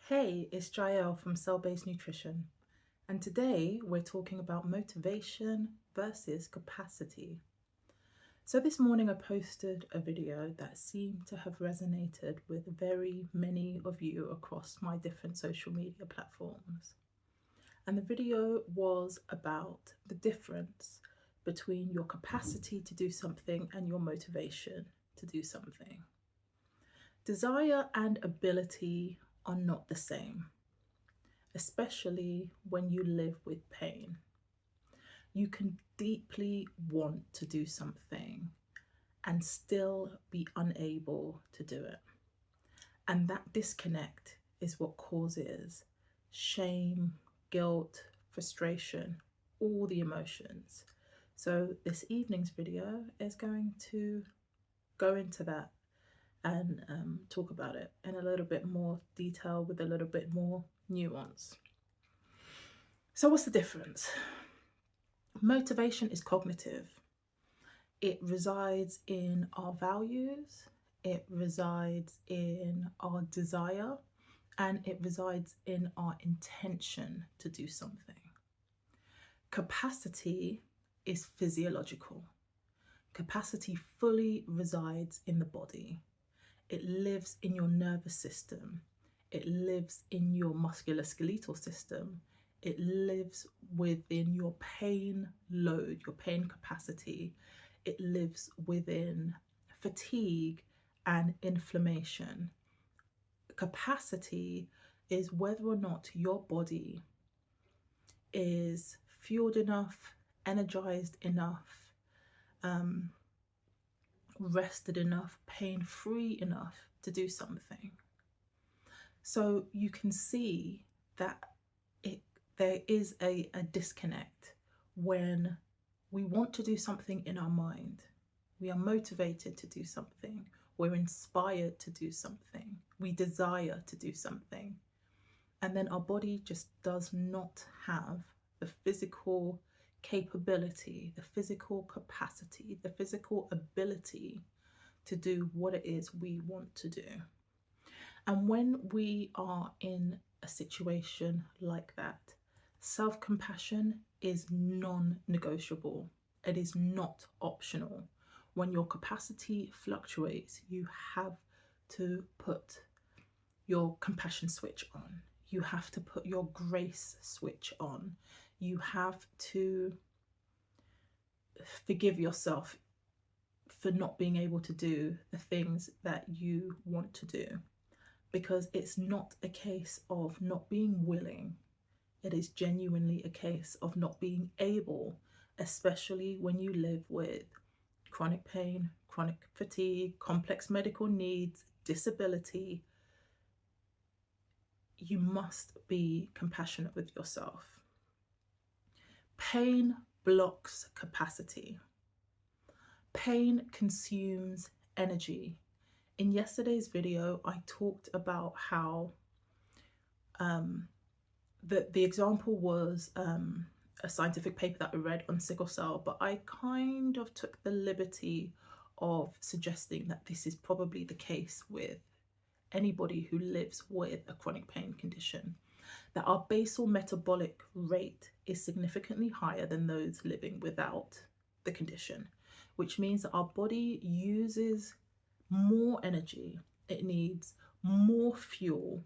Hey, it's Jael from Cell-Based Nutrition, and today we're talking about motivation versus capacity. So this morning I posted a video that seemed to have resonated with very many of you across my different social media platforms. And the video was about the difference between your capacity to do something and your motivation to do something. Desire and ability are not the same, especially when you live with pain. You can deeply want to do something and still be unable to do it. And that disconnect is what causes shame, guilt, frustration, all the emotions. So this evening's video is going to go into that and talk about it in a little bit more detail with a little bit more nuance. So what's the difference? Motivation is cognitive. It resides in our values, it resides in our desire, and it resides in our intention to do something. Capacity is physiological. Capacity fully resides in the body. It lives in your nervous system. It lives in your musculoskeletal system. It lives within your pain load, your pain capacity. It lives within fatigue and inflammation. Capacity is whether or not your body is fueled enough, energized enough, rested enough, pain-free enough to do something. So you can see that there is a disconnect when we want to do something in our mind. We are motivated to do something. We're inspired to do something. We desire to do something. And then our body just does not have the physical capability, the physical capacity, the physical ability to do what it is we want to do. And when we are in a situation like that, self-compassion is non-negotiable. It is not optional. When your capacity fluctuates, you have to put your compassion switch on. You have to put your grace switch on. You have to forgive yourself for not being able to do the things that you want to do, because it's not a case of not being willing. It is genuinely a case of not being able, especially when you live with chronic pain, chronic fatigue, complex medical needs, disability. You must be compassionate with yourself. Pain blocks capacity. Pain consumes energy. In yesterday's video, I talked about how the example was a scientific paper that I read on sickle cell, but I kind of took the liberty of suggesting that this is probably the case with anybody who lives with a chronic pain condition, that our basal metabolic rate is significantly higher than those living without the condition, which means that our body uses more energy. It needs more fuel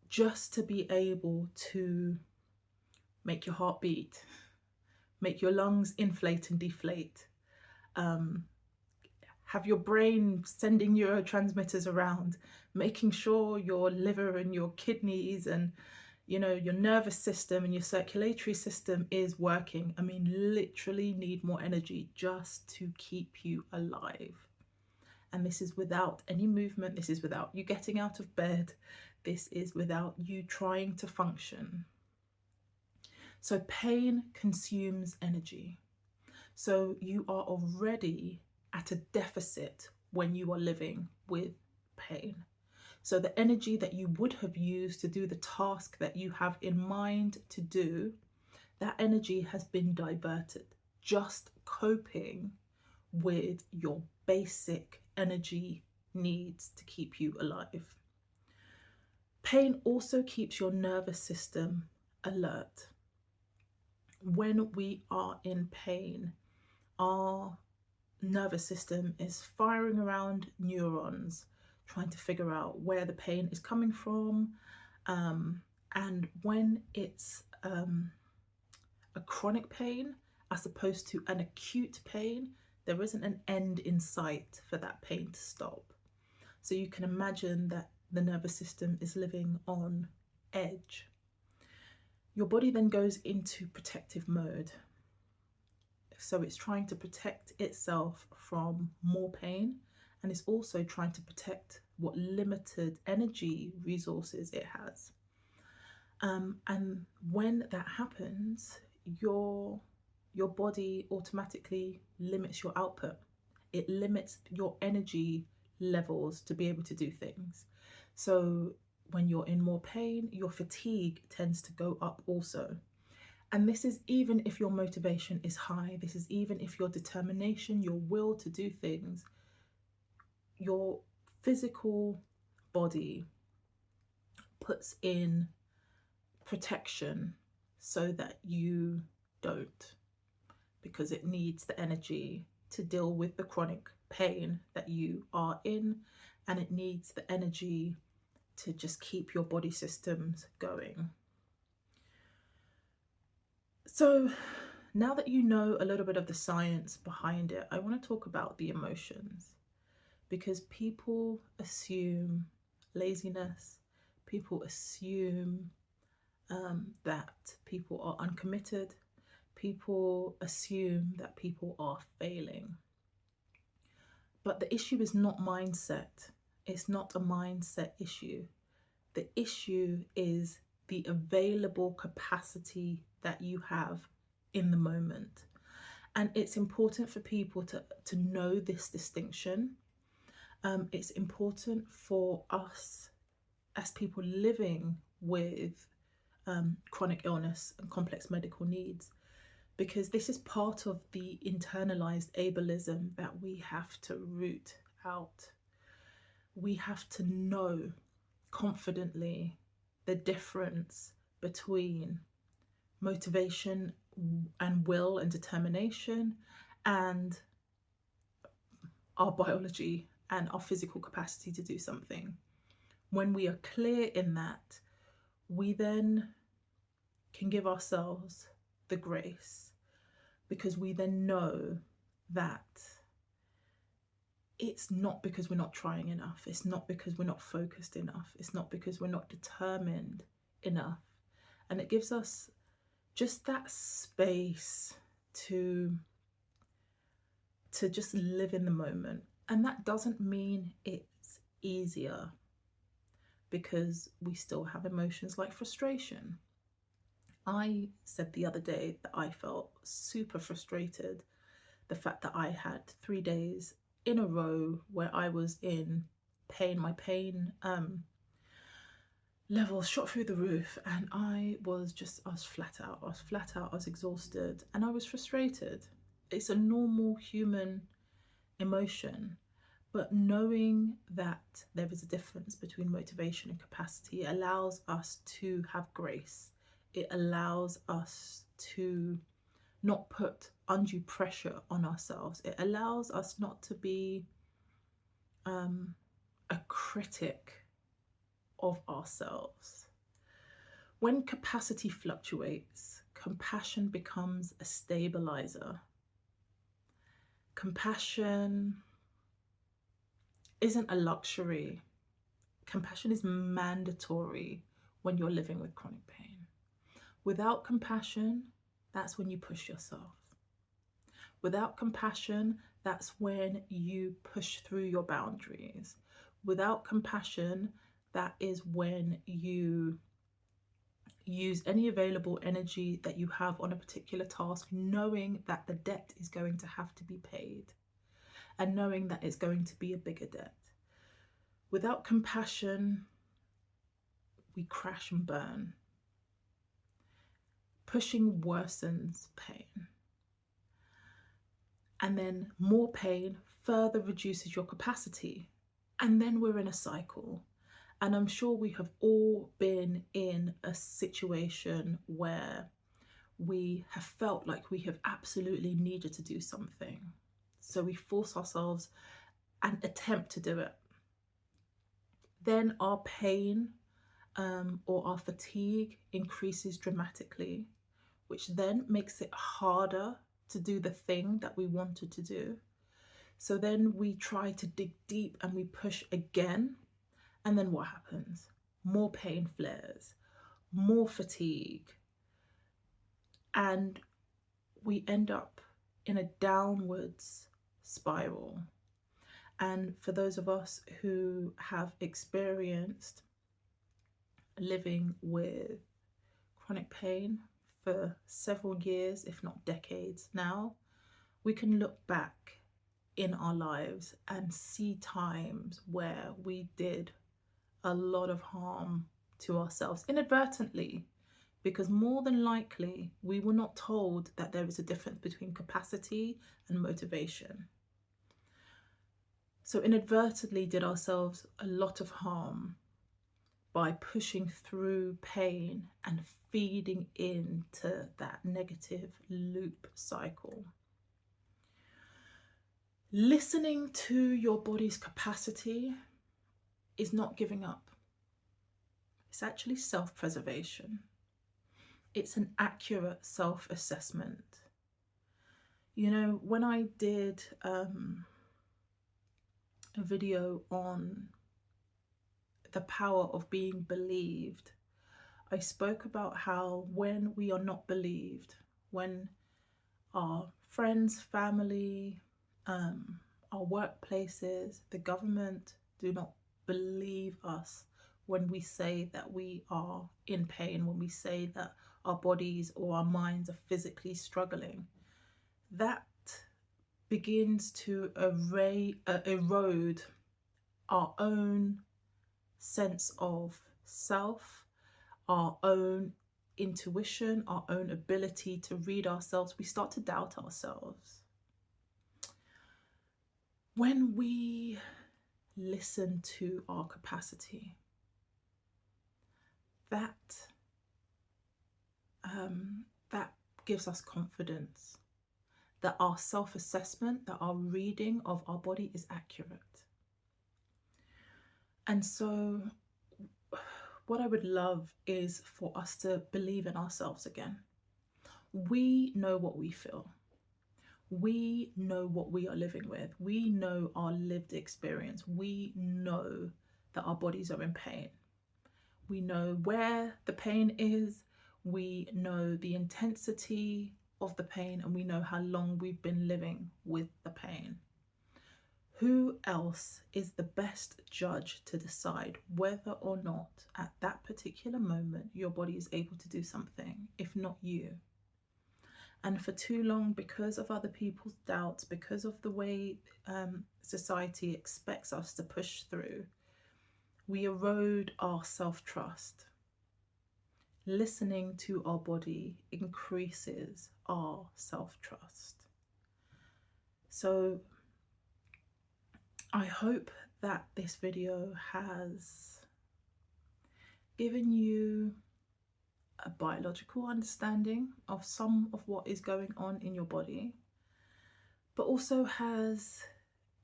just to be able to make your heart beat, make your lungs inflate and deflate, have your brain sending neurotransmitters around, making sure your liver and your kidneys and your nervous system and your circulatory system is working. I mean, literally need more energy just to keep you alive. And this is without any movement. This is without you getting out of bed. This is without you trying to function. So pain consumes energy. So you are already at a deficit when you are living with pain. So the energy that you would have used to do the task that you have in mind to do, that energy has been diverted, just coping with your basic energy needs to keep you alive. Pain also keeps your nervous system alert. When we are in pain, our nervous system is firing around neurons, trying to figure out where the pain is coming from. And when it's a chronic pain, as opposed to an acute pain, there isn't an end in sight for that pain to stop. So you can imagine that the nervous system is living on edge. Your body then goes into protective mode. So it's trying to protect itself from more pain, and it's also trying to protect what limited energy resources it has. And when that happens, your body automatically limits your output. It limits your energy levels to be able to do things. So when you're in more pain, your fatigue tends to go up also. And this is even if your motivation is high. This is even if your determination, your will to do things, your physical body puts in protection so that you don't, because it needs the energy to deal with the chronic pain that you are in, and it needs the energy to just keep your body systems going. So now that you know a little bit of the science behind it, I want to talk about the emotions, because people assume laziness, people assume that people are uncommitted, people assume that people are failing. But the issue is not mindset. It's not a mindset issue. The issue is the available capacity that you have in the moment. And it's important for people to know this distinction. It's important for us as people living with chronic illness and complex medical needs, because this is part of the internalized ableism that we have to root out. We have to know confidently the difference between motivation and will and determination and our biology and our physical capacity to do something. When we are clear in that, we then can give ourselves the grace, because we then know that it's not because we're not trying enough. It's not because we're not focused enough. It's not because we're not determined enough. And it gives us just that space to just live in the moment. And that doesn't mean it's easier, because we still have emotions like frustration. I said the other day that I felt super frustrated. The fact that I had 3 days in a row where I was in pain, my pain levels shot through the roof, and I was flat out. I was exhausted, and I was frustrated. It's a normal human emotion. But knowing that there is a difference between motivation and capacity allows us to have grace. It allows us to not put undue pressure on ourselves. It allows us not to be a critic of ourselves. When capacity fluctuates, compassion becomes a stabilizer. Compassion isn't a luxury. Compassion is mandatory when you're living with chronic pain. Without compassion, that's when you push yourself. Without compassion, that's when you push through your boundaries. Without compassion, that is when you use any available energy that you have on a particular task, knowing that the debt is going to have to be paid, and knowing that it's going to be a bigger debt. Without compassion, we crash and burn. Pushing worsens pain. And then more pain further reduces your capacity. And then we're in a cycle. And I'm sure we have all been in a situation where we have felt like we have absolutely needed to do something. So we force ourselves and attempt to do it. Then our pain or our fatigue increases dramatically, which then makes it harder to do the thing that we wanted to do. So then we try to dig deep and we push again. And then what happens? More pain flares, more fatigue, and we end up in a downwards spiral. And for those of us who have experienced living with chronic pain for several years, if not decades now, we can look back in our lives and see times where we did a lot of harm to ourselves inadvertently, because more than likely we were not told that there is a difference between capacity and motivation. So inadvertently did ourselves a lot of harm by pushing through pain and feeding into that negative loop cycle. Listening to your body's capacity is not giving up. It's actually self-preservation. It's an accurate self-assessment. You know, when I did a video on the power of being believed, I spoke about how when we are not believed, when our friends, family, our workplaces, the government do not believe us when we say that we are in pain, when we say that our bodies or our minds are physically struggling, that begins to erode our own sense of self, our own intuition, our own ability to read ourselves. We start to doubt ourselves. When we listen to our capacity, that gives us confidence that our self-assessment, that our reading of our body is accurate. And so what I would love is for us to believe in ourselves again. We know what we feel. We know what we are living with. We know our lived experience. We know that our bodies are in pain. We know where the pain is. We know the intensity of the pain, and we know how long we've been living with the pain. Who else is the best judge to decide whether or not at that particular moment your body is able to do something, if not you? And for too long, because of other people's doubts, because of the way society expects us to push through, we erode our self-trust. Listening to our body increases our self-trust. So I hope that this video has given you a biological understanding of some of what is going on in your body, but also has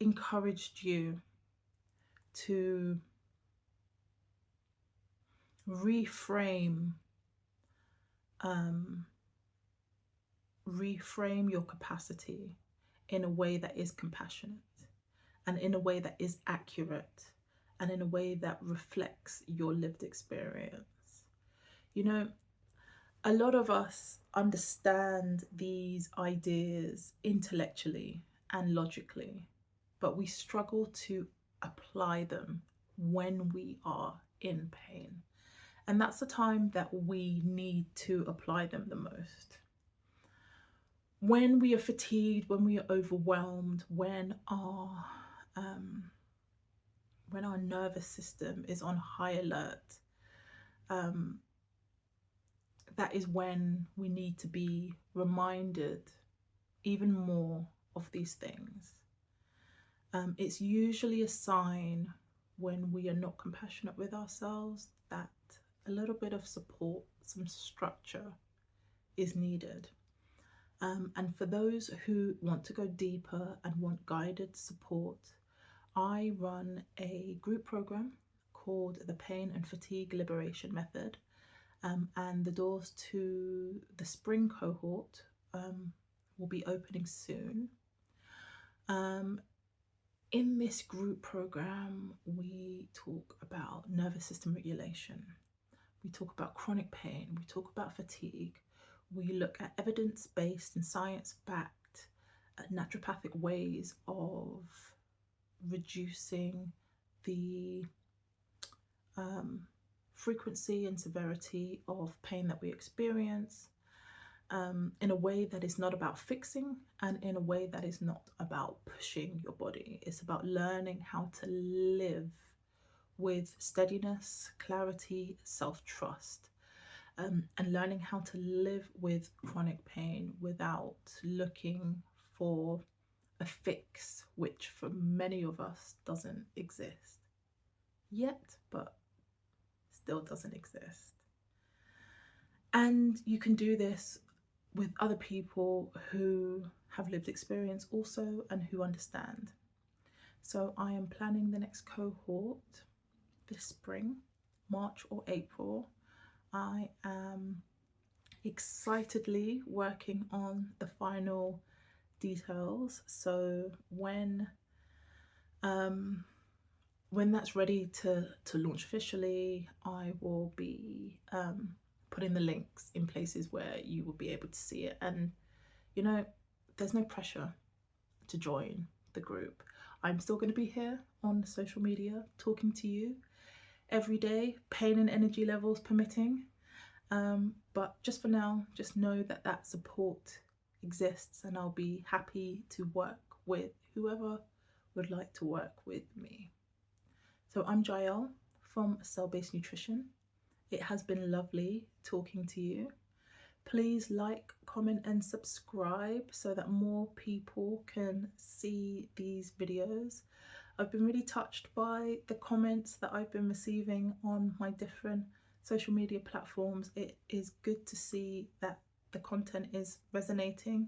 encouraged you to reframe your capacity in a way that is compassionate, and in a way that is accurate, and in a way that reflects your lived experience. You know, a lot of us understand these ideas intellectually and logically, but we struggle to apply them when we are in pain. And that's the time that we need to apply them the most. When we are fatigued, when we are overwhelmed, when our nervous system is on high alert, that is when we need to be reminded even more of these things. It's usually a sign when we are not compassionate with ourselves, that a little bit of support, some structure is needed. And for those who want to go deeper and want guided support, I run a group program called the Pain and Fatigue Liberation Method. And the doors to the spring cohort will be opening soon. In this group program, we talk about nervous system regulation, we talk about chronic pain, we talk about fatigue, we look at evidence-based and science-backed naturopathic ways of reducing the frequency and severity of pain that we experience, in a way that is not about fixing and in a way that is not about pushing your body. It's about learning how to live with steadiness, clarity, self-trust, and learning how to live with chronic pain without looking for a fix, which for many of us doesn't exist yet, but still doesn't exist. And you can do this with other people who have lived experience also and who understand. So I am planning the next cohort this spring, March or April. I am excitedly working on the final details. So when that's ready to launch officially, I will be putting the links in places where you will be able to see it. And you know, there's no pressure to join the group. I'm still going to be here on social media talking to you every day, pain and energy levels permitting. But just for now, just know that that support exists, and I'll be happy to work with whoever would like to work with me. So I'm Jael from Cell-Based Nutrition. It has been lovely talking to you. Please like, comment and subscribe so that more people can see these videos. I've been really touched by the comments that I've been receiving on my different social media platforms. It is good to see that the content is resonating.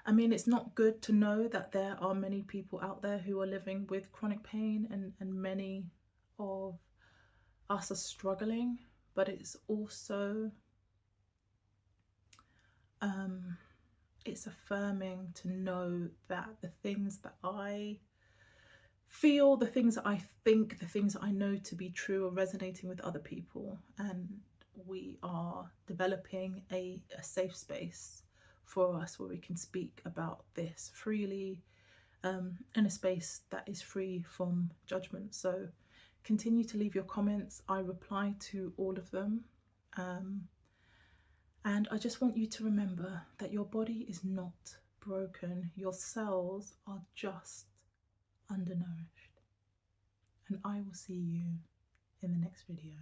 I mean, it's not good to know that there are many people out there who are living with chronic pain, and many of us are struggling, but it's also it's affirming to know that the things that I feel, the things that I think, the things that I know to be true are resonating with other people, and we are developing a safe space for us where we can speak about this freely, in a space that is free from judgment. So continue to leave your comments. I reply to all of them. And I just want you to remember that your body is not broken. Your cells are just undernourished. And I will see you in the next video.